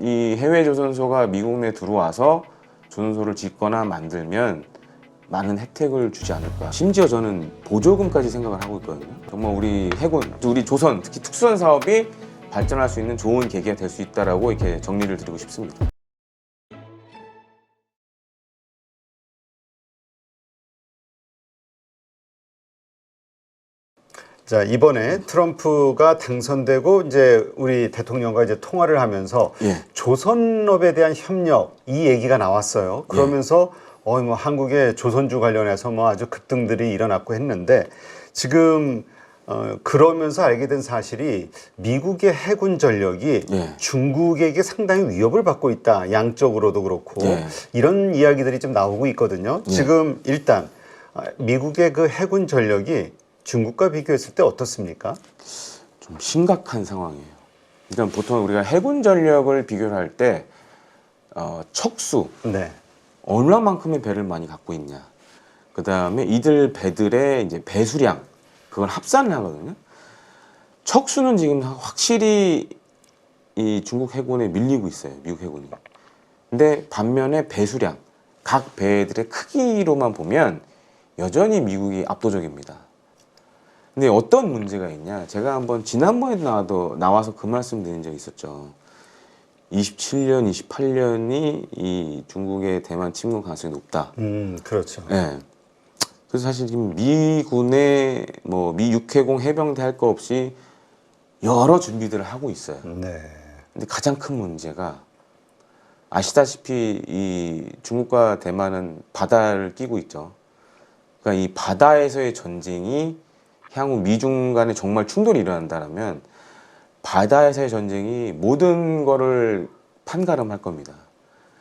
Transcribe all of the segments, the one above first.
이 해외 조선소가 미국 내 들어와서 조선소를 짓거나 만들면 많은 혜택을 주지 않을까. 심지어 저는 보조금까지 생각을 하고 있거든요. 정말 우리 해군, 우리 조선, 특히 특수선 사업이 발전할 수 있는 좋은 계기가 될 수 있다라고 이렇게 정리를 드리고 싶습니다. 자, 이번에 트럼프가 당선되고 이제 우리 대통령과 이제 통화를 하면서 조선업에 대한 협력 이 얘기가 나왔어요. 그러면서 뭐 한국의 조선주 관련해서 뭐 아주 급등들이 일어났고 했는데 지금 그러면서 알게 된 사실이 미국의 해군 전력이 중국에게 상당히 위협을 받고 있다. 양적으로도 그렇고 이런 이야기들이 좀 나오고 있거든요. 지금 일단 미국의 그 해군 전력이 중국과 비교했을 때 어떻습니까? 좀 심각한 상황이에요. 일단 보통 우리가 해군 전력을 비교를 할 때 척수, 얼마만큼의 배를 많이 갖고 있냐. 그 다음에 이들 배들의 이제 배수량, 그걸 합산을 하거든요. 척수는 지금 확실히 이 중국 해군에 밀리고 있어요. 미국 해군이. 근데 반면에 배수량, 각 배들의 크기로만 보면 여전히 미국이 압도적입니다. 근데 어떤 문제가 있냐? 제가 한번 지난번에 나와서 그 말씀 드린 적이 있었죠. 27년, 28년이 이 중국의 대만 침공 가능성이 높다. 그렇죠. 네. 그래서 사실 지금 미군의 뭐 미 육해공 해병대 할 거 없이 여러 준비들을 하고 있어요. 근데 가장 큰 문제가 아시다시피 이 중국과 대만은 바다를 끼고 있죠. 그러니까 이 바다에서의 전쟁이 향후 미중 간에 정말 충돌이 일어난다면 바다에서의 전쟁이 모든 거를 판가름할 겁니다.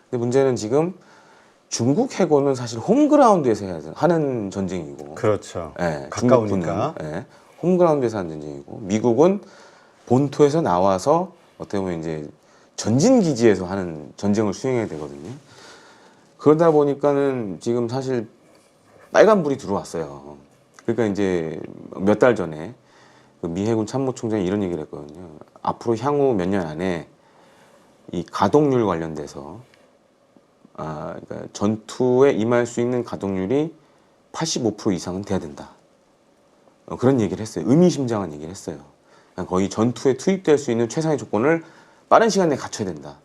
근데 문제는 지금 중국 해군은 사실 홈그라운드에서 하는 전쟁이고, 그렇죠. 네, 가까우니까. 네, 홈그라운드에서 하는 전쟁이고, 미국은 본토에서 나와서 어떻게 보면 이제 전진 기지에서 하는 전쟁을 수행해야 되거든요. 그러다 보니까는 지금 사실 빨간불이 들어왔어요. 그러니까 이제 몇 달 전에 미 해군 참모총장이 이런 얘기를 했거든요. 앞으로 향후 몇 년 안에 이 가동률 관련돼서 그러니까 전투에 임할 수 있는 가동률이 85% 이상은 돼야 된다. 그런 얘기를 했어요. 의미심장한 얘기를 했어요. 그러니까 거의 전투에 투입될 수 있는 최상의 조건을 빠른 시간 내에 갖춰야 된다.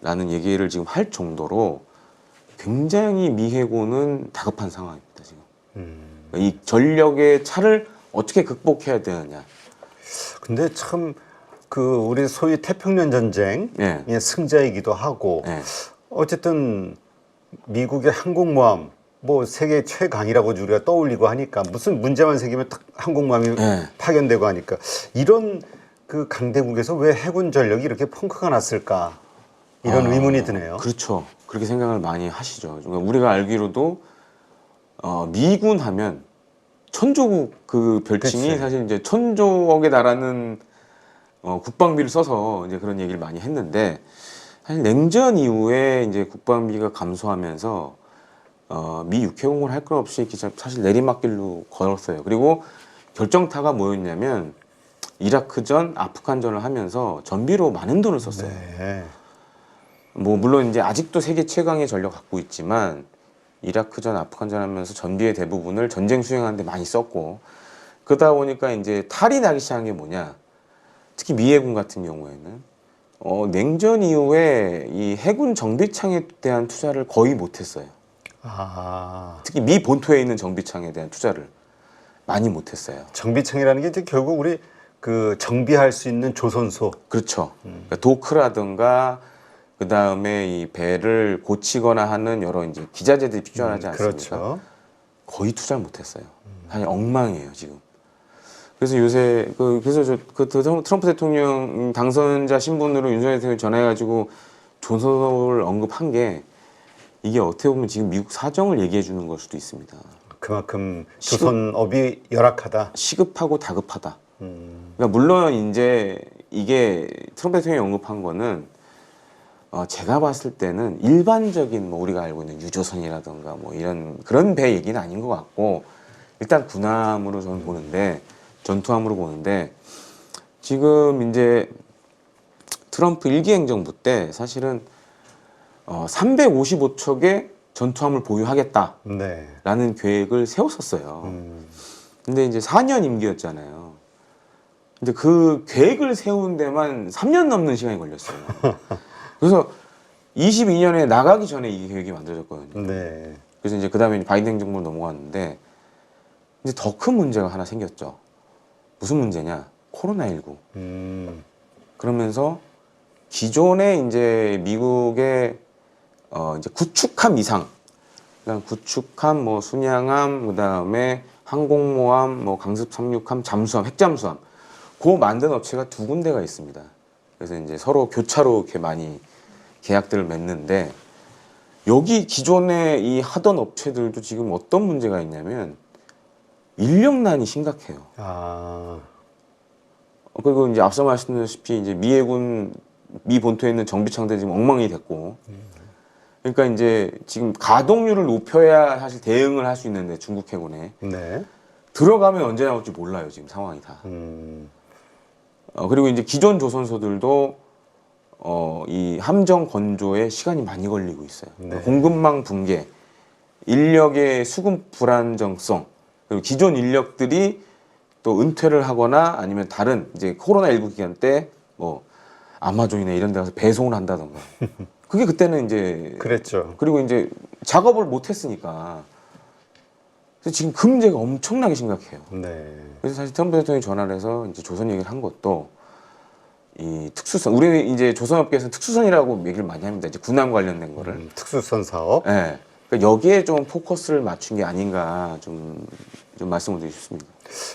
라는 얘기를 지금 할 정도로 굉장히 미 해군은 다급한 상황입니다. 지금. 이 전력의 차를 어떻게 극복해야 되느냐. 근데 참 그 우리 소위 태평양 전쟁의 승자이기도 하고 어쨌든 미국의 항공모함 뭐 세계 최강이라고 우리가 떠올리고 하니까 무슨 문제만 생기면 딱 항공모함이 파견되고 하니까 이런 그 강대국에서 왜 해군 전력이 이렇게 펑크가 났을까 이런 의문이 드네요. 그렇죠. 그렇게 생각을 많이 하시죠. 그러니까 우리가 알기로도 미군 하면 천조국 그 별칭이 사실 이제 천조억에 달하는 국방비를 써서 이제 그런 얘기를 많이 했는데 사실 냉전 이후에 이제 국방비가 감소하면서 미 육해공을 할 것 없이 사실 내리막길로 걸었어요. 그리고 결정타가 뭐였냐면 이라크전, 아프간전을 하면서 전비로 많은 돈을 썼어요. 뭐 물론 이제 아직도 세계 최강의 전력 갖고 있지만 이라크전, 아프간전 하면서 전비의 대부분을 전쟁 수행하는데 많이 썼고 그러다 보니까 이제 탈이 나기 시작한 게 뭐냐? 특히 미 해군 같은 경우에는 냉전 이후에 이 해군 정비창에 대한 투자를 거의 못했어요. 특히 미 본토에 있는 정비창에 대한 투자를 많이 못했어요. 정비창이라는 게 이제 결국 우리 그 정비할 수 있는 조선소. 그렇죠. 그러니까 도크라든가 그 다음에 이 배를 고치거나 하는 여러 이제 기자재들이 필요하지 않습니까? 그렇죠. 거의 투자를 못했어요. 사실 엉망이에요 지금. 그래서 요새 그 트럼프 대통령 당선자 신분으로 윤석열 대통령이 전화해가지고 조선업을 언급한 게 이게 어떻게 보면 지금 미국 사정을 얘기해 주는 걸 수도 있습니다. 그만큼 조선업이 열악하다. 시급하고 다급하다. 그러니까 물론 이제 이게 트럼프 대통령이 언급한 거는 제가 봤을 때는 일반적인 뭐 우리가 알고 있는 유조선이라든가 뭐 이런 그런 배 얘기는 아닌 것 같고 일단 군함으로 저는 보는데 전투함으로 보는데 지금 이제 트럼프 일기 행정부 때 사실은 355척의 전투함을 보유하겠다라는 네. 계획을 세웠었어요. 근데 이제 4년 임기였잖아요. 근데 그 계획을 세운 데만 3년 넘는 시간이 걸렸어요. 그래서 22년에 나가기 전에 이 계획이 만들어졌거든요. 네. 그래서 이제 그 다음에 바이든 행정부로 넘어갔는데 이제 더 큰 문제가 하나 생겼죠. 무슨 문제냐? 코로나19. 그러면서 기존에 이제 미국의 이제 구축함 이상, 그러니까 구축함, 뭐 순양함, 그 다음에 항공모함, 뭐 강습 36함, 잠수함, 핵잠수함, 그 만든 업체가 두 군데가 있습니다. 그래서 이제 서로 교차로 이렇게 많이 계약들을 맺는데 여기 기존에 이 하던 업체들도 지금 어떤 문제가 있냐면 인력난이 심각해요. 아, 그리고 이제 앞서 말씀드렸다시피 이제 미 해군 미 본토에 있는 정비창들이 지금 엉망이 됐고, 그러니까 이제 지금 가동률을 높여야 사실 대응을 할 수 있는데 중국 해군에 네. 들어가면 언제 나올지 몰라요 지금 상황이 다. 그리고 이제 기존 조선소들도 이 함정 건조에 시간이 많이 걸리고 있어요. 네. 공급망 붕괴, 인력의 수급 불안정성, 그리고 기존 인력들이 또 은퇴를 하거나 아니면 다른 이제 코로나19 기간 때 뭐 아마존이나 이런 데 가서 배송을 한다던가. 그게 그때는 이제 그랬죠. 그리고 이제 작업을 못 했으니까. 그래서 지금 그 문제가 엄청나게 심각해요. 네. 그래서 사실 트럼프 대통령이 전화를 해서 이제 조선 얘기를 한 것도 이 특수선, 우리는 이제 조선업계에서는 특수선이라고 얘기를 많이 합니다. 이제 군함 관련된 거를. 특수선 사업. 네. 그러니까 여기에 좀 포커스를 맞춘 게 아닌가 좀 말씀을 드리고 싶습니다.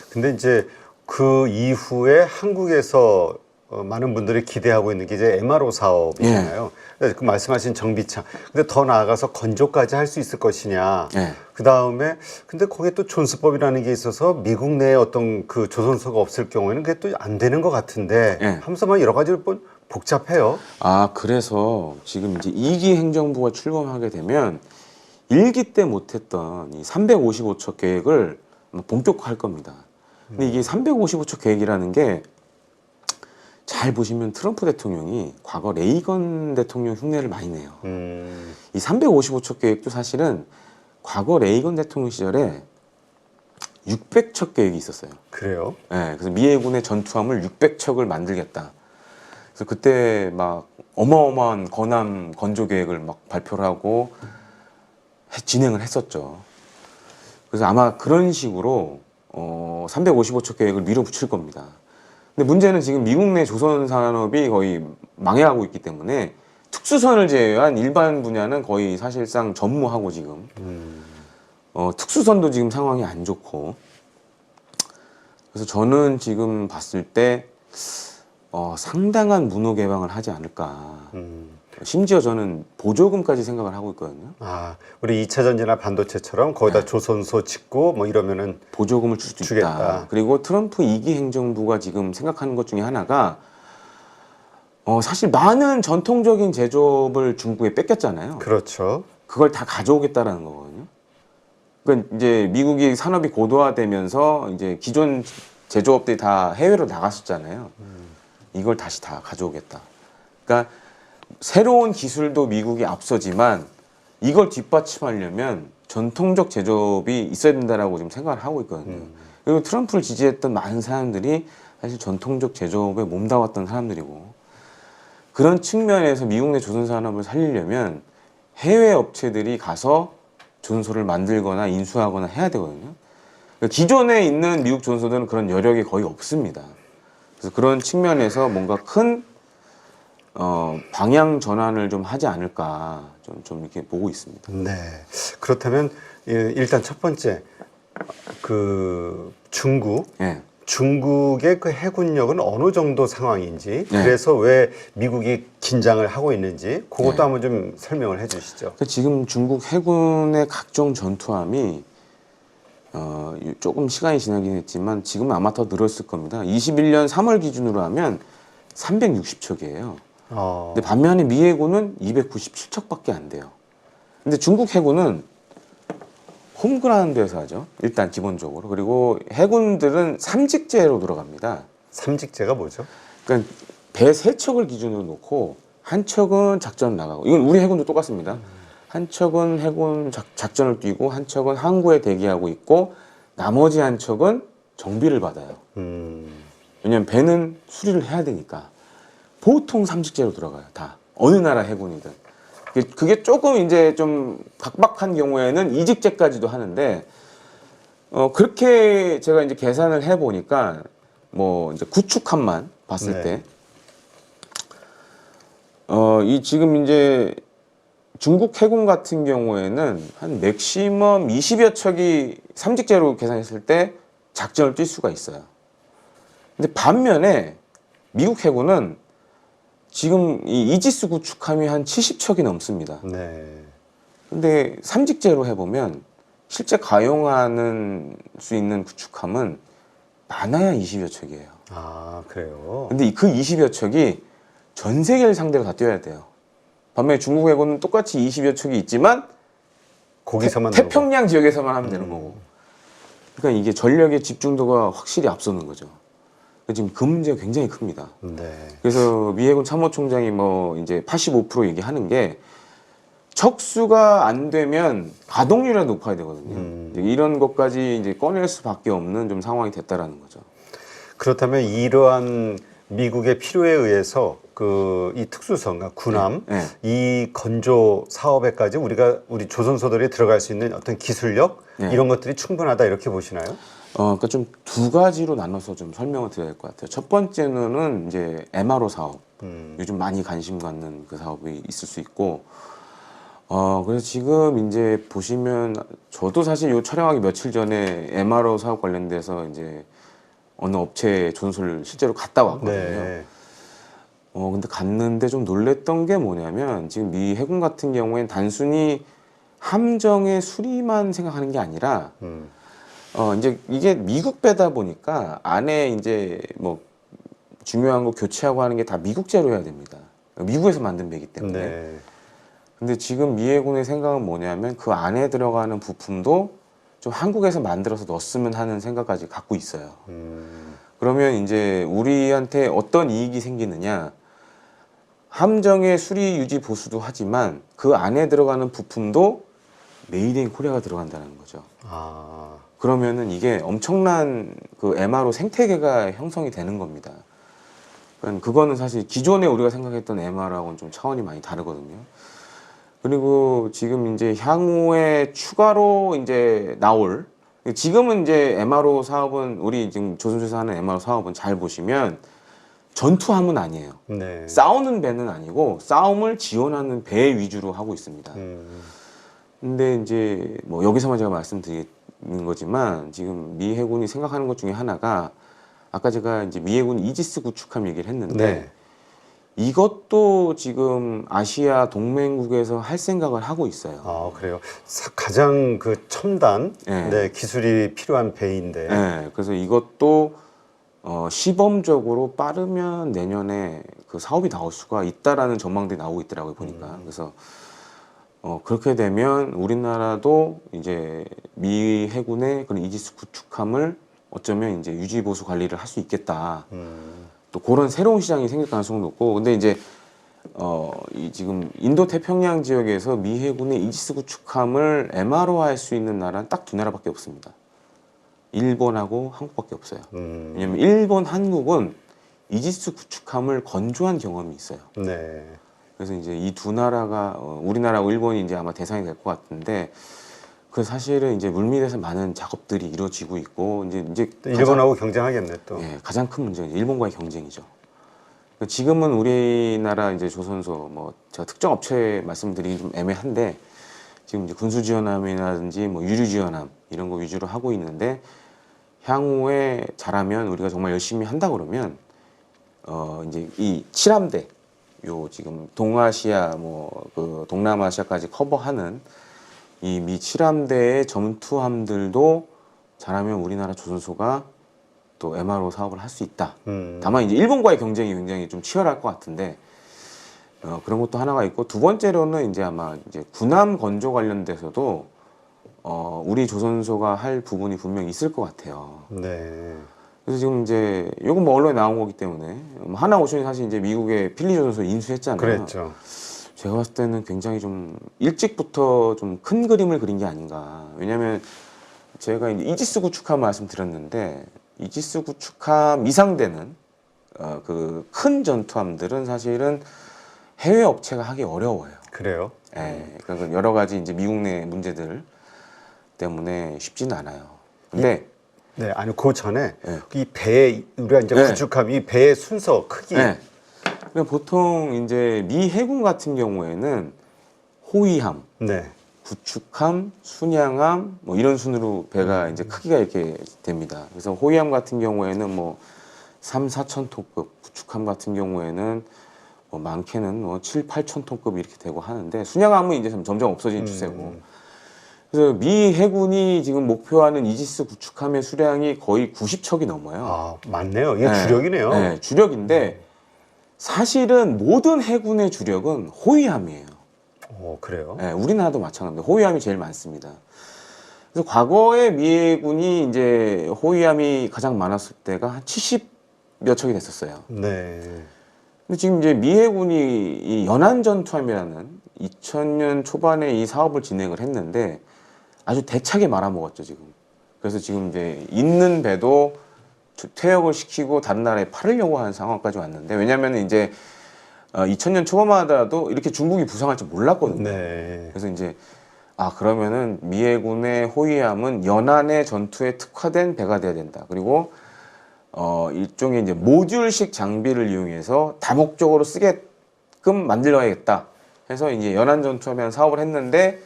근데 이제 그 이후에 한국에서 많은 분들이 기대하고 있는 게 이제 MRO 사업이잖아요. 그 말씀하신 정비창. 근데 더 나아가서 건조까지 할 수 있을 것이냐. 네. 그 다음에 근데 거기에 또 존스법이라는 게 있어서 미국 내에 어떤 그 조선소가 없을 경우에는 그게 또 안 되는 것 같은데 네. 하면서 막 여러 가지로 복잡해요. 아, 그래서 지금 이제 2기 행정부가 출범하게 되면 1기 때 못했던 이 355척 계획을 본격화할 겁니다. 근데 이게 355척 계획이라는 게 잘 보시면 트럼프 대통령이 과거 레이건 대통령 흉내를 많이 내요. 이 355척 계획도 사실은 과거 레이건 대통령 시절에 600척 계획이 있었어요. 그래요? 네, 그래서 미 해군의 전투함을 600척을 만들겠다. 그래서 그때 막 어마어마한 건함 건조 계획을 막 발표를 하고 진행을 했었죠. 그래서 아마 그런 식으로 355척 계획을 밀어붙일 겁니다. 근데 문제는 지금 미국 내 조선 산업이 거의 망해가고 있기 때문에 특수선을 제외한 일반 분야는 거의 사실상 전무하고 지금 특수선도 지금 상황이 안 좋고, 그래서 저는 지금 봤을 때 상당한 문호 개방을 하지 않을까. 심지어 저는 보조금까지 생각을 하고 있거든요. 아, 우리 2차 전지나 반도체처럼 거기다 조선소 짓고 뭐 이러면은 보조금을 줄 수도 주겠다. 있다. 그리고 트럼프 2기 행정부가 지금 생각하는 것 중에 하나가 사실 많은 전통적인 제조업을 중국에 뺏겼잖아요. 그렇죠. 그걸 다 가져오겠다라는 거거든요. 그러니까 이제 미국이 산업이 고도화되면서 이제 기존 제조업들이 다 해외로 나갔었잖아요. 이걸 다시 다 가져오겠다. 그러니까 새로운 기술도 미국이 앞서지만 이걸 뒷받침하려면 전통적 제조업이 있어야 된다라고 지금 생각을 하고 있거든요. 그리고 트럼프를 지지했던 많은 사람들이 사실 전통적 제조업에 몸담았던 사람들이고, 그런 측면에서 미국 내 조선 산업을 살리려면 해외 업체들이 가서 조선소를 만들거나 인수하거나 해야 되거든요. 그러니까 기존에 있는 미국 조선소들은 그런 여력이 거의 없습니다. 그래서 그런 측면에서 뭔가 큰 방향 전환을 좀 하지 않을까 좀 이렇게 보고 있습니다. 네. 그렇다면 일단 첫 번째 그 예. 중국의 그 해군력은 어느 정도 상황인지, 네. 그래서 왜 미국이 긴장을 하고 있는지 그것도 네. 한번 좀 설명을 해주시죠. 그러니까 지금 중국 해군의 각종 전투함이 조금 시간이 지나긴 했지만 지금 아마 더 늘었을 겁니다. 21년 3월 기준으로 하면 360척이에요. 근데 반면에 미 해군은 297척밖에 안 돼요. 근데 중국 해군은 홈그라운드에서 하죠. 일단 기본적으로. 그리고 해군들은 삼직제로 들어갑니다. 삼직제가 뭐죠? 그러니까 배 세 척을 기준으로 놓고 한 척은 작전 나가고 이건 우리 해군도 똑같습니다. 한 척은 해군 작전을 뛰고 한 척은 항구에 대기하고 있고 나머지 한 척은 정비를 받아요. 왜냐면 배는 수리를 해야 되니까 보통 삼직제로 들어가요. 다 어느 나라 해군이든 그게 조금 이제 좀 각박한 경우에는 이직제까지도 하는데 그렇게 제가 이제 계산을 해 보니까 뭐 이제 구축함만 봤을 네. 때 이 지금 이제 중국 해군 같은 경우에는 한 맥시멈 20여 척이 삼직제로 계산했을 때 작전을 뛸 수가 있어요. 근데 반면에 미국 해군은 지금 이 이지스 구축함이 한 70척이 넘습니다. 네. 근데 삼직제로 해보면 실제 가용하는 수 있는 구축함은 많아야 20여 척이에요. 아, 그래요? 근데 그 20여 척이 전 세계를 상대로 다 뛰어야 돼요. 반면에 중국 해군은 똑같이 20여 척이 있지만 거기서만 태평양 지역에서만 하면 되는 거고. 그러니까 이게 전력의 집중도가 확실히 앞서는 거죠. 지금 그 문제가 굉장히 큽니다. 네. 그래서 미 해군 참모총장이 뭐 이제 85% 얘기하는 게 척수가 안 되면 가동률이 높아야 되거든요. 이제 이런 것까지 이제 꺼낼 수밖에 없는 좀 상황이 됐다라는 거죠. 그렇다면 이러한 미국의 필요에 의해서 이 특수성, 그러니까 군함, 네. 이 건조 사업에까지 우리 조선소들이 들어갈 수 있는 어떤 기술력 네. 이런 것들이 충분하다 이렇게 보시나요? 그러니까 좀 두 가지로 나눠서 좀 설명을 드려야 될 것 같아요. 첫 번째는 이제 MRO 사업. 요즘 많이 관심 갖는 그 사업이 있을 수 있고, 그래서 지금 이제 보시면 저도 사실 요 촬영하기 며칠 전에 MRO 사업 관련돼서 이제 어느 업체 조선소를 실제로 갔다 왔거든요. 네. 근데 갔는데 좀 놀랬던 게 뭐냐면 지금 미 해군 같은 경우엔 단순히 함정의 수리만 생각하는 게 아니라 이제 이게 미국 배다 보니까 안에 이제 뭐 중요한 거 교체하고 하는 게 다 미국제로 해야 됩니다. 미국에서 만든 배이기 때문에. 네. 근데 지금 미 해군의 생각은 뭐냐면 그 안에 들어가는 부품도 좀 한국에서 만들어서 넣었으면 하는 생각까지 갖고 있어요. 그러면 이제 우리한테 어떤 이익이 생기느냐? 함정의 수리 유지 보수도 하지만 그 안에 들어가는 부품도 메이드 인 코리아가 들어간다는 거죠. 아, 그러면은 이게 엄청난 그 MRO 생태계가 형성이 되는 겁니다. 그러니까 그거는 사실 기존에 우리가 생각했던 MR하고는 좀 차원이 많이 다르거든요. 그리고 지금 이제 향후에 추가로 이제 나올 지금은 이제 MRO 사업은 우리 지금 조선소에서 하는 MRO 사업은 잘 보시면 전투함은 아니에요. 네. 싸우는 배는 아니고 싸움을 지원하는 배 위주로 하고 있습니다. 근데 이제 뭐 여기서만 제가 말씀드리는 거지만 지금 미 해군이 생각하는 것 중에 하나가 아까 제가 이제 미 해군 이지스 구축함 얘기를 했는데 네. 이것도 지금 아시아 동맹국에서 할 생각을 하고 있어요. 아, 그래요. 가장 그 첨단 네. 네, 기술이 필요한 배인데. 네, 그래서 이것도 시범적으로 빠르면 내년에 그 사업이 나올 수가 있다라는 전망들이 나오고 있더라고요, 보니까. 그래서 그렇게 되면 우리나라도 이제 미 해군의 그런 이지스 구축함을 어쩌면 이제 유지 보수 관리를 할 수 있겠다. 또 그런 새로운 시장이 생길 가능성도 높고, 근데 이제 이 지금 인도 태평양 지역에서 미 해군의 이지스 구축함을 MRO할 수 있는 나라는 딱 두 나라밖에 없습니다. 일본하고 한국밖에 없어요. 왜냐면 일본, 한국은 이지스 구축함을 건조한 경험이 있어요. 네. 그래서 이제 이 두 나라가 우리나라하고 일본이 이제 아마 대상이 될 것 같은데 그 사실은 이제 물밑에서 많은 작업들이 이루어지고 있고 이제 일본하고 경쟁하겠네 또. 예, 가장 큰 문제는 일본과의 경쟁이죠. 지금은 우리나라 이제 조선소 뭐 제가 특정 업체 말씀드리기 좀 애매한데 지금 이제 군수 지원함이라든지 뭐 유류 지원함 이런 거 위주로 하고 있는데 향후에 잘하면 우리가 정말 열심히 한다 그러면 이제 이 칠함대 요 지금 동아시아 뭐 그 동남아시아까지 커버하는 이 미 칠함대의 전투함들도 잘하면 우리나라 조선소가 또 MRO 사업을 할 수 있다. 다만 이제 일본과의 경쟁이 굉장히 좀 치열할 것 같은데 그런 것도 하나가 있고 두 번째로는 이제 아마 이제 군함 건조 관련돼서도 우리 조선소가 할 부분이 분명히 있을 것 같아요. 네. 그래서 지금 이제 요건 뭐 언론에 나온 거기 때문에 하나오션이 사실 이제 미국의 필리 조선소를 인수했잖아요. 그랬죠. 제가 봤을 때는 굉장히 좀 일찍부터 좀 큰 그림을 그린 게 아닌가. 왜냐하면 제가 이제 이지스 구축함 말씀드렸는데 이지스 구축함 이상 되는 그 큰 전투함들은 사실은 해외 업체가 하기 어려워요. 그래요? 예, 그러니까 여러 가지 이제 미국 내 문제들 때문에 쉽지는 않아요. 근데 네, 아니 그 전에 네. 이 배 우리가 이제 네. 구축함 이 배의 순서 크기. 네. 그러니까 보통 이제 미 해군 같은 경우에는 호위함, 네. 구축함, 순양함 뭐 이런 순으로 배가 이제 크기가 이렇게 됩니다. 그래서 호위함 같은 경우에는 뭐 3, 4천 톤급, 구축함 같은 경우에는 뭐 많게는 뭐 7, 8천 톤급 이렇게 되고 하는데 순양함은 이제 점점 없어지는 추세고. 그래서 미 해군이 지금 목표하는 이지스 구축함의 수량이 거의 90척이 넘어요. 아, 맞네요. 이게 네. 주력이네요. 네, 주력인데 사실은 모든 해군의 주력은 호위함이에요. 그래요? 네, 우리나라도 마찬가지입니다. 호위함이 제일 많습니다. 그래서 과거에 미 해군이 이제 호위함이 가장 많았을 때가 한 70여 척이 됐었어요. 네. 근데 지금 이제 미 해군이 이 연안전투함이라는 2000년 초반에 이 사업을 진행을 했는데 아주 대차게 말아먹었죠, 지금. 그래서 지금 이제 있는 배도 퇴역을 시키고 다른 나라에 팔으려고 하는 상황까지 왔는데 왜냐하면 이제 2000년 초반만 하더라도 이렇게 중국이 부상할 줄 몰랐거든요. 네. 그래서 이제 그러면은 미 해군의 호위함은 연안의 전투에 특화된 배가 돼야 된다. 그리고 일종의 이제 모듈식 장비를 이용해서 다목적으로 쓰게끔 만들어야겠다. 해서 이제 연안 전투함이라는 사업을 했는데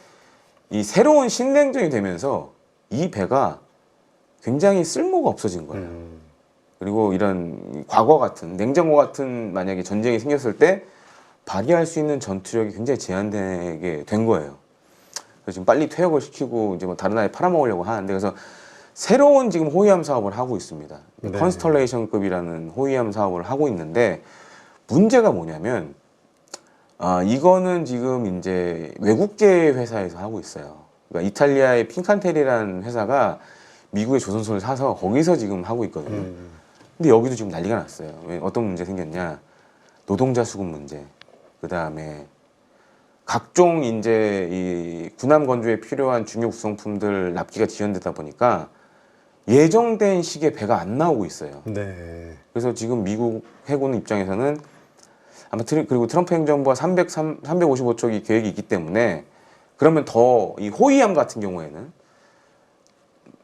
이 새로운 신냉전이 되면서 이 배가 굉장히 쓸모가 없어진 거예요. 그리고 이런 과거 같은 냉장고 같은 만약에 전쟁이 생겼을 때 발휘할 수 있는 전투력이 굉장히 제한되게 된 거예요. 그래서 지금 빨리 퇴역을 시키고 이제 뭐 다른 나라에 팔아먹으려고 하는데 그래서 새로운 지금 호위함 사업을 하고 있습니다. 네. 컨스털레이션급이라는 호위함 사업을 하고 있는데 문제가 뭐냐면 이거는 지금 이제 외국계 회사에서 하고 있어요. 그러니까 이탈리아의 핀칸테리라는 회사가 미국의 조선소를 사서 거기서 지금 하고 있거든요. 근데 여기도 지금 난리가 났어요. 왜 어떤 문제 생겼냐? 노동자 수급 문제. 그 다음에 각종 이제 이 군함 건조에 필요한 중요 구성품들 납기가 지연되다 보니까 예정된 시기에 배가 안 나오고 있어요. 네. 그래서 지금 미국 해군 입장에서는 아마 그리고 트럼프 행정부가 355척이 계획이 있기 때문에 그러면 더 이 호위함 같은 경우에는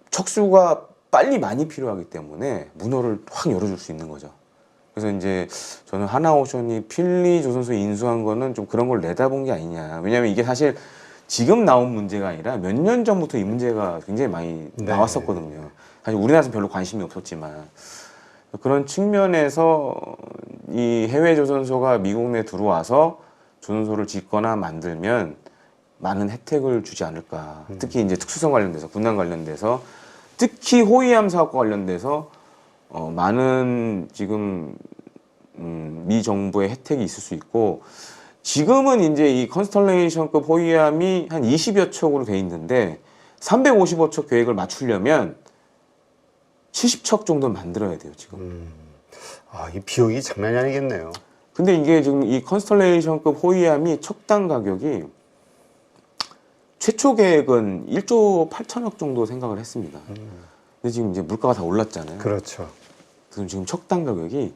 척수가 빨리 많이 필요하기 때문에 문호를 확 열어줄 수 있는 거죠. 그래서 이제 저는 하나오션이 필리 조선소에 인수한 거는 좀 그런 걸 내다본 게 아니냐. 왜냐하면 이게 사실 지금 나온 문제가 아니라 몇 년 전부터 이 문제가 굉장히 많이 네. 나왔었거든요. 사실 우리나라에서 별로 관심이 없었지만 그런 측면에서 이 해외 조선소가 미국 내 들어와서 조선소를 짓거나 만들면 많은 혜택을 주지 않을까. 특히 이제 특수성 관련돼서 군단 관련돼서 특히 호위함 사업과 관련돼서 많은 지금 미 정부의 혜택이 있을 수 있고 지금은 이제 이 컨스털레이션급 호위함이 한 20여 척으로 돼 있는데 355척 계획을 맞추려면 70척 정도 만들어야 돼요, 지금. 이 비용이 장난이 아니겠네요. 근데 이게 지금 이 컨스털레이션급 호위함이 척당 가격이 최초 계획은 1조 8천억 정도 생각을 했습니다. 근데 지금 이제 물가가 다 올랐잖아요. 그렇죠. 그래서 지금 척당 가격이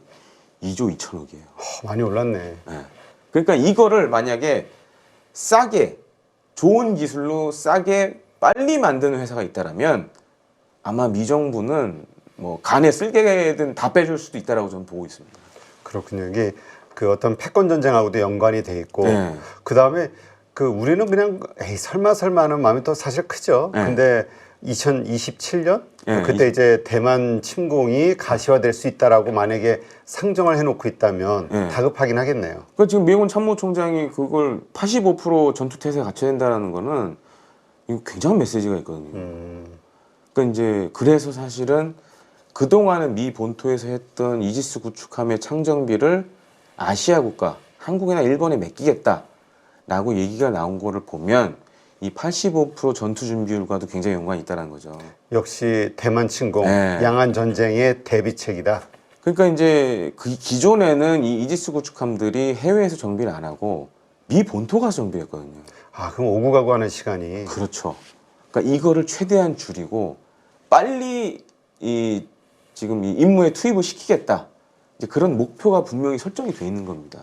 2조 2천억이에요. 많이 올랐네. 네. 그러니까 이거를 만약에 싸게 좋은 기술로 싸게 빨리 만드는 회사가 있다라면 아마 미 정부는 뭐 간에 쓸개든 다 빼줄 수도 있다라고 저는 보고 있습니다. 그렇군요. 이게 그 어떤 패권 전쟁하고도 연관이 돼 있고 네. 그 다음에 그 우리는 그냥 에이 설마 하는 마음이 또 사실 크죠. 네. 근데 2027년 네. 그때 이제 대만 침공이 가시화될 수 있다라고 만약에 상정을 해놓고 있다면 네. 다급하긴 하겠네요. 그 지금 미군 참모총장이 그걸 85% 전투 태세에 갖춰야 된다는 거는 이거 굉장한 메시지가 있거든요. 그러니까 이제 그래서 사실은 그동안은 미 본토에서 했던 이지스 구축함의 창정비를 아시아 국가, 한국이나 일본에 맡기겠다라고 얘기가 나온 거를 보면 이 85% 전투 준비율과도 굉장히 연관이 있다는 거죠. 역시 대만 침공, 네. 양안 전쟁의 대비책이다. 그러니까 이제 그 기존에는 이 이지스 구축함들이 해외에서 정비를 안 하고 미 본토 가서 정비했거든요. 아, 그럼 오고 가고 하는 시간이. 그렇죠. 그러니까 이거를 최대한 줄이고 빨리 이 지금 이 임무에 투입을 시키겠다. 이제 그런 목표가 분명히 설정이 돼 있는 겁니다.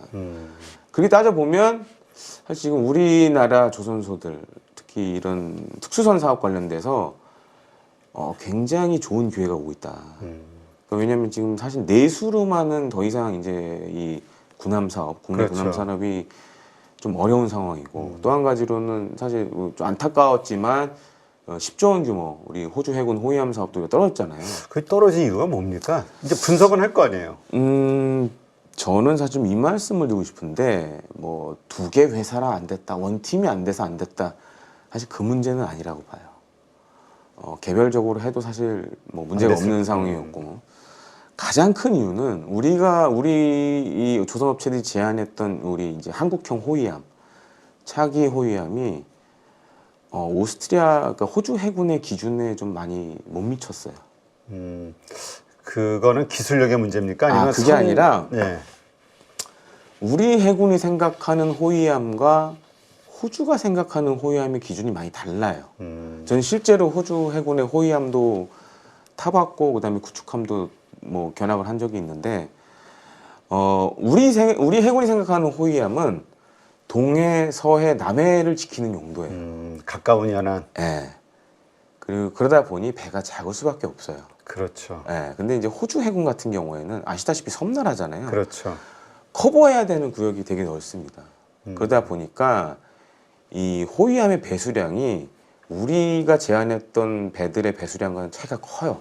그렇게 따져 보면 사실 지금 우리나라 조선소들 특히 이런 특수선 사업 관련돼서 굉장히 좋은 기회가 오고 있다. 그러니까 왜냐하면 지금 사실 내수로만은 더 이상 이제 이 군함 사업, 국내 그렇죠. 군함 산업이 좀 어려운 상황이고 또 한 가지로는 사실 좀 안타까웠지만 10조 원 규모 우리 호주 해군 호위함 사업도 떨어졌잖아요. 그 떨어진 이유가 뭡니까? 이제 분석은 할 거 아니에요. 저는 사실 좀 이 말씀을 드리고 싶은데 뭐 두 개 회사라 안 됐다, 원팀이 안 돼서 안 됐다. 사실 그 문제는 아니라고 봐요. 개별적으로 해도 사실 뭐 문제가 없는 상황이었고 가장 큰 이유는 우리 이 조선업체들이 제안했던 우리 이제 한국형 호위함, 차기 호위함이 오스트리아, 그러니까 호주 해군의 기준에 좀 많이 못 미쳤어요. 그거는 기술력의 문제입니까? 아니면 그게 아니라 네. 우리 해군이 생각하는 호위함과 호주가 생각하는 호위함의 기준이 많이 달라요. 저는 실제로 호주 해군의 호위함도 타봤고 그다음에 구축함도 뭐 견학을 한 적이 있는데 우리 해군이 생각하는 호위함은 동해, 서해, 남해를 지키는 용도예요. 가까운 연안. 예. 그리고 그러다 보니 배가 작을 수밖에 없어요. 그렇죠. 예. 근데 이제 호주 해군 같은 경우에는 아시다시피 섬나라잖아요. 그렇죠. 커버해야 되는 구역이 되게 넓습니다. 그러다 보니까 이 호위함의 배수량이 우리가 제안했던 배들의 배수량과는 차이가 커요.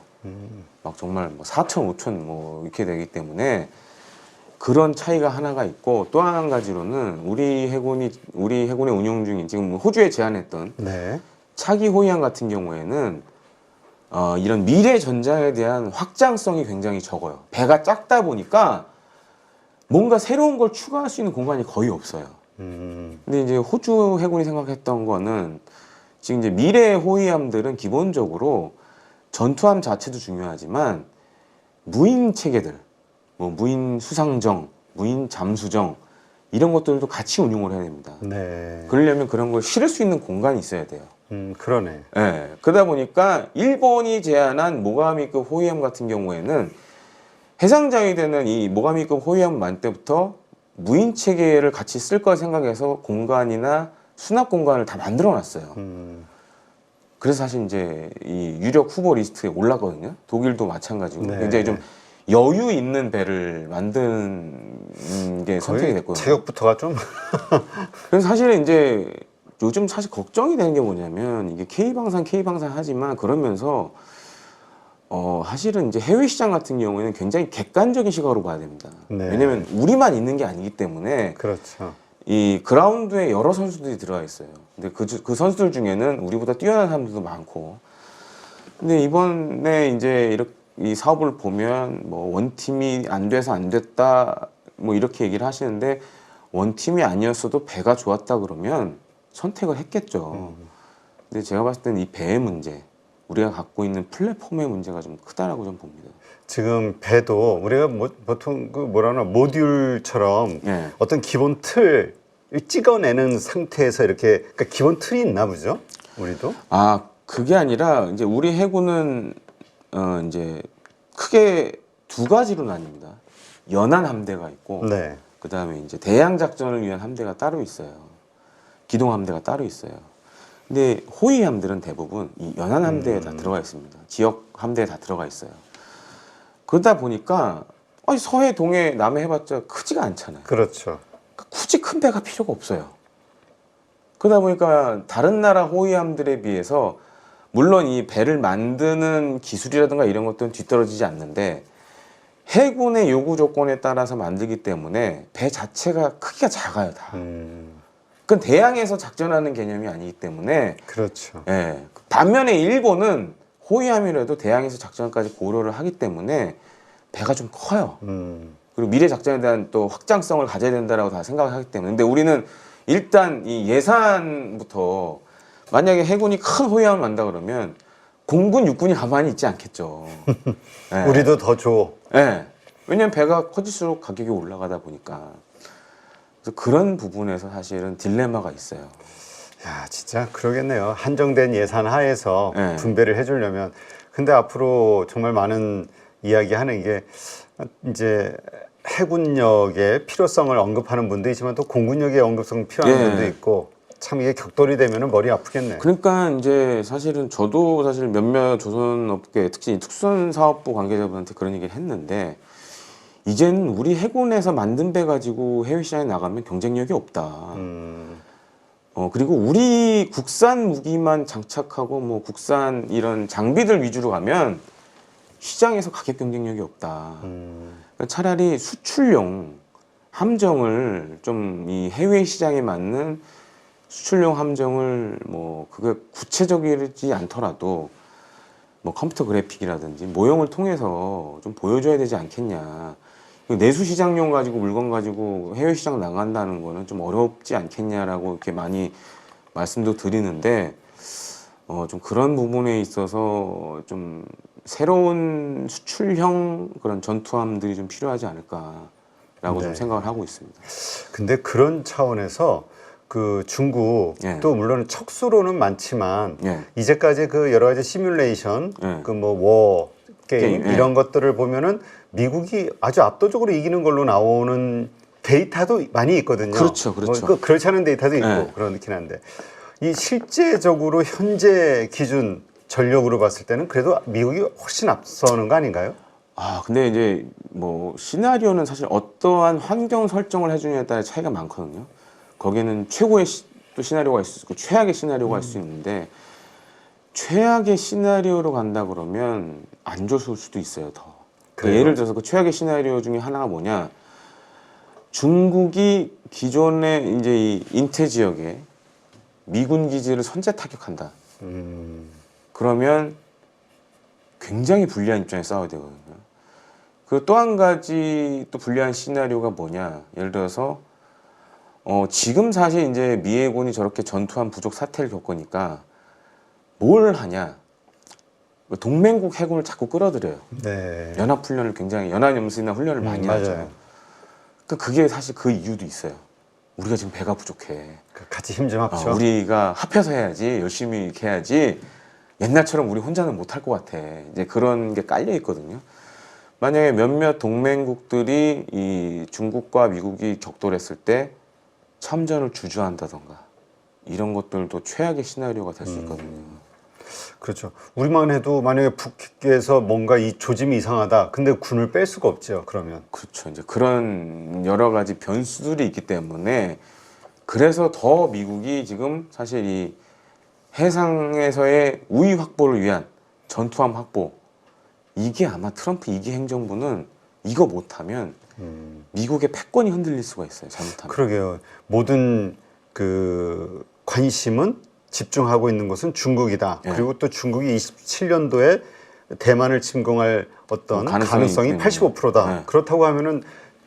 막 정말 뭐 4천, 5천 뭐 이렇게 되기 때문에 그런 차이가 하나가 있고 또 한 가지로는 우리 해군의 운용 중인 지금 호주에 제안했던 네. 차기 호위함 같은 경우에는 이런 미래 전장에 대한 확장성이 굉장히 적어요. 배가 작다 보니까 뭔가 새로운 걸 추가할 수 있는 공간이 거의 없어요. 근데 이제 호주 해군이 생각했던 거는 지금 이제 미래 호위함들은 기본적으로 전투함 자체도 중요하지만 무인 체계들, 뭐 무인 수상정, 무인 잠수정 이런 것들도 같이 운용을 해야 됩니다. 네. 그러려면 그런 걸 실을 수 있는 공간이 있어야 돼요. 그러네. 네. 그러다 보니까 일본이 제안한 모가미급 호위함 같은 경우에는 해상장이 되는 이 모가미급 호위함 만 때부터 무인 체계를 같이 쓸 걸 생각해서 공간이나 수납 공간을 다 만들어 놨어요. 그래서 사실 이제 이 유력 후보 리스트에 올랐거든요. 독일도 마찬가지고 네. 굉장히 좀 여유 있는 배를 만드는 게 선택이 됐거든요. 체격부터가 좀. 그래서 사실은 이제 요즘 사실 걱정이 되는 게 뭐냐면 이게 K방산 하지만 그러면서 사실은 이제 해외 시장 같은 경우에는 굉장히 객관적인 시각으로 봐야 됩니다. 네. 왜냐면 우리만 있는 게 아니기 때문에 그렇죠. 이 그라운드에 여러 선수들이 들어가 있어요. 근데 그 선수들 중에는 우리보다 뛰어난 사람들도 많고. 근데 이번에 이제 이 사업을 보면 뭐 원팀이 안 돼서 안 됐다 뭐 이렇게 얘기를 하시는데 원팀이 아니었어도 배가 좋았다 그러면 선택을 했겠죠. 근데 제가 봤을 때는 이 배의 문제, 우리가 갖고 있는 플랫폼의 문제가 좀 크다라고 좀 봅니다. 지금 배도 우리가 보통 그 뭐라나 모듈처럼 네. 어떤 기본 틀을 찍어내는 상태에서 이렇게 그러니까 기본 틀이 있나 보죠? 우리도? 그게 아니라 이제 우리 해군은 이제 크게 두 가지로 나뉩니다. 연안 함대가 있고 네. 그다음에 이제 대양 작전을 위한 함대가 따로 있어요. 기동 함대가 따로 있어요. 근데 호위 함들은 대부분 이 연안 함대에 다 들어가 있습니다. 지역 함대에 다 들어가 있어요. 그러다 보니까 서해, 동해, 남해 해봤자 크지가 않잖아요. 그렇죠. 그러니까 굳이 큰 배가 필요가 없어요. 그러다 보니까 다른 나라 호위함들에 비해서 물론 이 배를 만드는 기술이라든가 이런 것들은 뒤떨어지지 않는데 해군의 요구 조건에 따라서 만들기 때문에 배 자체가 크기가 작아요, 다. 그건 대양에서 작전하는 개념이 아니기 때문에 그렇죠. 예. 반면에 일본은 호위함이라도 대양에서 작전까지 고려를 하기 때문에 배가 좀 커요. 그리고 미래 작전에 대한 또 확장성을 가져야 된다라고 다 생각을 하기 때문에. 근데 우리는 일단 이 예산부터 만약에 해군이 큰 호위함을 만다 그러면 공군, 육군이 가만히 있지 않겠죠. 예. 우리도 더 줘. 예. 왜냐면 배가 커질수록 가격이 올라가다 보니까. 그래서 그런 부분에서 사실은 딜레마가 있어요. 야, 진짜 그러겠네요. 한정된 예산 하에서 네. 분배를 해주려면. 근데 앞으로 정말 많은 이야기하는 게 이제 해군력의 필요성을 언급하는 분도 있지만 또 공군력의 언급성 필요한 예. 분도 있고 참 이게 격돌이 되면은 머리 아프겠네. 그러니까 이제 사실은 저도 사실 몇몇 조선업계 특히 특수선사업부 관계자분한테 그런 얘기를 했는데 이제는 우리 해군에서 만든 배 가지고 해외 시장에 나가면 경쟁력이 없다. 그리고 우리 국산 무기만 장착하고 뭐 국산 이런 장비들 위주로 가면 시장에서 가격 경쟁력이 없다. 그러니까 차라리 수출용 함정을 좀 이 해외 시장에 맞는 수출용 함정을 뭐 그게 구체적이지 않더라도 뭐 컴퓨터 그래픽이라든지 모형을 통해서 좀 보여줘야 되지 않겠냐. 내수 시장용 가지고 물건 가지고 해외 시장 나간다는 거는 좀 어렵지 않겠냐라고 이렇게 많이 말씀도 드리는데 좀 그런 부분에 있어서 좀 새로운 수출형 그런 전투함들이 좀 필요하지 않을까라고 좀 네. 생각을 하고 있습니다. 근데 그런 차원에서 그 중국 예. 또 물론 척수로는 많지만 예. 이제까지 그 여러 가지 시뮬레이션 예. 그 뭐 워 게임 게임, 예. 이런 것들을 보면은 미국이 아주 압도적으로 이기는 걸로 나오는 데이터도 많이 있거든요. 그렇죠, 그렇죠. 뭐 그렇지 않은 데이터도 있고 예. 그렇긴 한데 이 실제적으로 현재 기준 전력으로 봤을 때는 그래도 미국이 훨씬 앞서는 거 아닌가요? 근데 이제 뭐 시나리오는 사실 어떠한 환경 설정을 해주냐에 따라 차이가 많거든요. 거기는 최고의 또 시나리오가 있을 수 있고 최악의 시나리오가 있을 수 있는데 최악의 시나리오로 간다 그러면 안 좋을 수도 있어요, 더. 그래요? 예를 들어서 그 최악의 시나리오 중에 하나가 뭐냐? 중국이 기존의 이제 이 인태 지역에 미군 기지를 선제 타격한다. 그러면 굉장히 불리한 입장에 싸워야 되거든요. 그 또 한 가지 또 불리한 시나리오가 뭐냐? 예를 들어서 지금 사실 이제 미 해군이 저렇게 전투함 부족 사태를 겪으니까 뭘 하냐? 동맹국 해군을 자꾸 끌어들여요. 네. 연합훈련을 굉장히 연합연습이나 훈련을 많이 하죠. 맞아요. 그러니까 그게 사실 그 이유도 있어요. 우리가 지금 배가 부족해. 같이 힘 좀 합쳐. 우리가 합해서 해야지, 열심히 이렇게 해야지. 옛날처럼 우리 혼자는 못할 것 같아. 이제 그런 게 깔려 있거든요. 만약에 몇몇 동맹국들이 이 중국과 미국이 격돌했을 때 참전을 주저한다던가 이런 것들도 최악의 시나리오가 될 수 있거든요. 그렇죠. 우리만 해도 만약에 북에서 뭔가 이 조짐이 이상하다. 근데 군을 뺄 수가 없죠. 그러면. 그렇죠. 이제 그런 여러 가지 변수들이 있기 때문에 그래서 더 미국이 지금 사실 이 해상에서의 우위 확보를 위한 전투함 확보 이게 아마 트럼프 2기 행정부는 이거 못하면 미국의 패권이 흔들릴 수가 있어요. 잘못하면. 그러게요. 모든 그 관심은 집중하고 있는 것은 중국이다. 예. 그리고 또 중국이 27년도에 대만을 침공할 어떤 가능성이 때문에. 85%다. 예. 그렇다고 하면은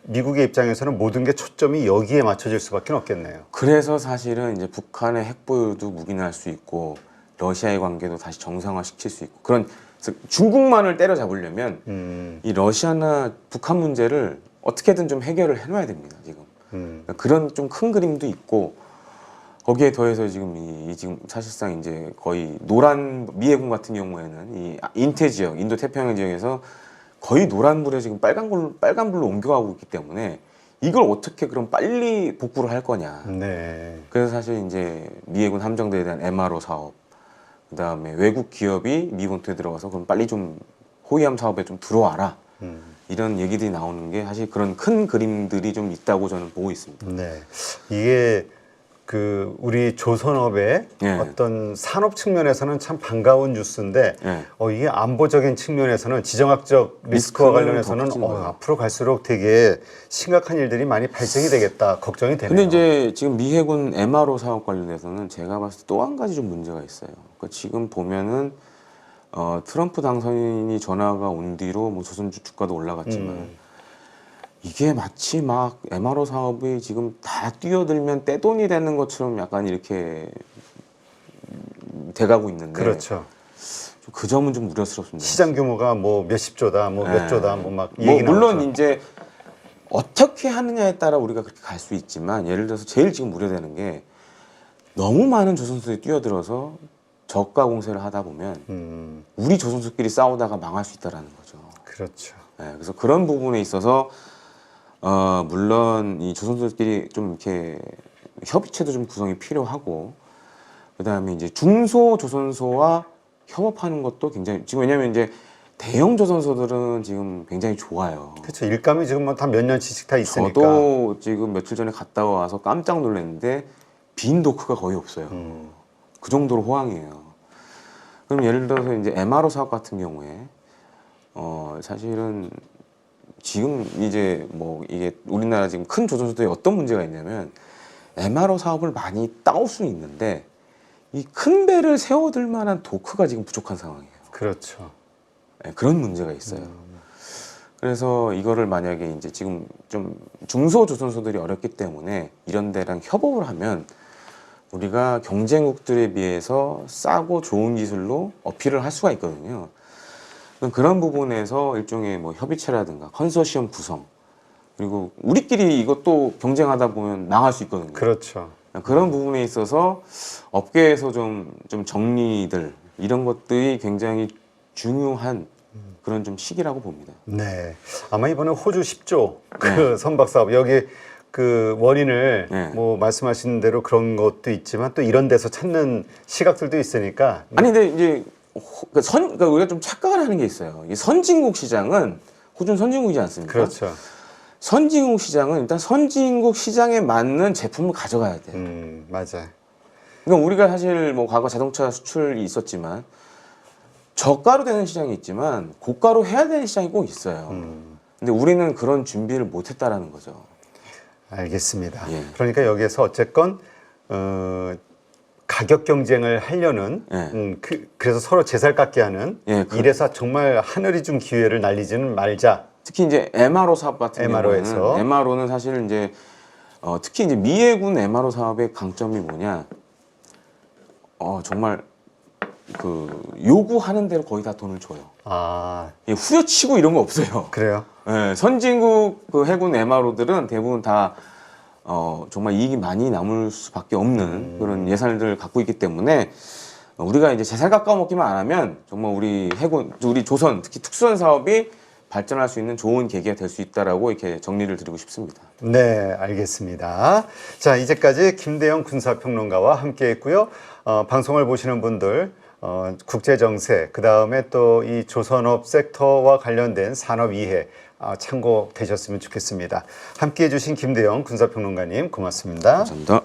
미국의 입장에서는 모든 게 초점이 여기에 맞춰질 수밖에 없겠네요. 그래서 사실은 이제 북한의 핵보유도 묵인할 수 있고 러시아의 관계도 다시 정상화시킬 수 있고 그런 중국만을 때려잡으려면 이 러시아나 북한 문제를 어떻게든 좀 해결을 해놔야 됩니다. 지금 그러니까 그런 좀 큰 그림도 있고 거기에 더해서 지금 지금 사실상 이제 거의 노란 미해군 같은 경우에는 이 인태 지역, 인도 태평양 지역에서 거의 노란불에 지금 빨간불로 옮겨가고 있기 때문에 이걸 어떻게 그럼 빨리 복구를 할 거냐. 네. 그래서 사실 이제 미해군 함정대에 대한 MRO 사업, 그 다음에 외국 기업이 미 본토에 들어가서 그럼 빨리 좀 호위함 사업에 좀 들어와라. 이런 얘기들이 나오는 게 사실 그런 큰 그림들이 좀 있다고 저는 보고 있습니다. 네. 이게 그 우리 조선업의 예. 어떤 산업 측면에서는 참 반가운 뉴스인데 예. 이게 안보적인 측면에서는 지정학적 리스크와 리스크는 관련해서는 더 커지는 거예요. 앞으로 갈수록 되게 심각한 일들이 많이 발생이 되겠다 걱정이 되네요. 근데 이제 지금 미 해군 MRO 사업 관련해서는 제가 봤을 때 또 한 가지 좀 문제가 있어요. 그러니까 지금 보면은 트럼프 당선인이 전화가 온 뒤로 뭐 조선주 주가도 올라갔지만 이게 마치 막 MRO 사업이 지금 다 뛰어들면 떼돈이 되는 것처럼 약간 이렇게 돼가고 있는데 그렇죠. 그 점은 좀 우려스럽습니다. 시장 규모가 뭐 몇십 조다, 뭐 몇 네. 조다, 뭐 막 뭐 얘기 물론 나오죠. 이제 어떻게 하느냐에 따라 우리가 그렇게 갈 수 있지만 예를 들어서 제일 지금 우려되는 게 너무 많은 조선소들이 뛰어들어서 저가 공세를 하다 보면 우리 조선소끼리 싸우다가 망할 수 있다라는 거죠. 그렇죠. 네, 그래서 그런 부분에 있어서 물론 이 조선소들끼리 좀 이렇게 협의체도 좀 구성이 필요하고 그다음에 이제 중소 조선소와 협업하는 것도 굉장히 지금 왜냐하면 이제 대형 조선소들은 지금 굉장히 좋아요. 그렇죠. 일감이 지금 뭐 다 몇 년치씩 다 있으니까. 저도 지금 며칠 전에 갔다 와서 깜짝 놀랐는데 빈 도크가 거의 없어요. 그 정도로 호황이에요. 그럼 예를 들어서 이제 MRO 사업 같은 경우에 사실은 지금 이제 뭐 이게 우리나라 지금 큰 조선소들이 어떤 문제가 있냐면 MRO 사업을 많이 따올 수는 있는데 이 큰 배를 세워둘 만한 도크가 지금 부족한 상황이에요. 그렇죠. 네, 그런 문제가 있어요. 그래서 이거를 만약에 이제 지금 좀 중소 조선소들이 어렵기 때문에 이런 데랑 협업을 하면 우리가 경쟁국들에 비해서 싸고 좋은 기술로 어필을 할 수가 있거든요. 그런 부분에서 일종의 뭐 협의체라든가 컨소시엄 구성 그리고 우리끼리 이것도 경쟁하다 보면 망할 수 있거든요. 그렇죠. 그런 부분에 있어서 업계에서 좀 정리들 이런 것들이 굉장히 중요한 그런 좀 시기라고 봅니다. 네. 아마 이번에 호주 10조 그 선박 사업 여기 그 원인을 네. 뭐 말씀하신 대로 그런 것도 있지만 또 이런 데서 찾는 시각들도 있으니까. 아니 근데 이제 그러니까 우리가 좀 착각을 하는 게 있어요. 이 선진국 시장은 호주는 선진국이지 않습니까? 그렇죠. 선진국 시장은 일단 선진국 시장에 맞는 제품을 가져가야 돼요. 맞아요. 그러니까 우리가 사실 뭐 과거 자동차 수출이 있었지만 저가로 되는 시장이 있지만 고가로 해야 되는 시장이 꼭 있어요. 근데 우리는 그런 준비를 못했다라는 거죠. 알겠습니다. 예. 그러니까 여기에서 어쨌건 가격 경쟁을 하려는 예. 그래서 서로 제살 깎게 하는 예, 이래서 정말 하늘이 준 기회를 날리지는 말자. 특히 이제 MRO 사업 같은 MRO에서. 경우는 MRO는 사실 이제 특히 이제 미해군 MRO 사업의 강점이 뭐냐? 정말 그 요구하는 대로 거의 다 돈을 줘요. 아, 예, 후려치고 이런 거 없어요. 그래요? 예, 선진국 그 해군 MRO들은 대부분 다 정말 이익이 많이 남을 수밖에 없는 그런 예산을 갖고 있기 때문에 우리가 이제 제살 깎아 먹기만 안 하면 정말 우리 해군, 우리 조선 특히 특수선 사업이 발전할 수 있는 좋은 계기가 될 수 있다라고 이렇게 정리를 드리고 싶습니다. 네, 알겠습니다. 자, 이제까지 김대영 군사평론가와 함께했고요. 방송을 보시는 분들 국제 정세, 그 다음에 또 이 조선업 섹터와 관련된 산업 이해 참고되셨으면 좋겠습니다. 함께해 주신 김대영 군사평론가님 고맙습니다. 감사합니다.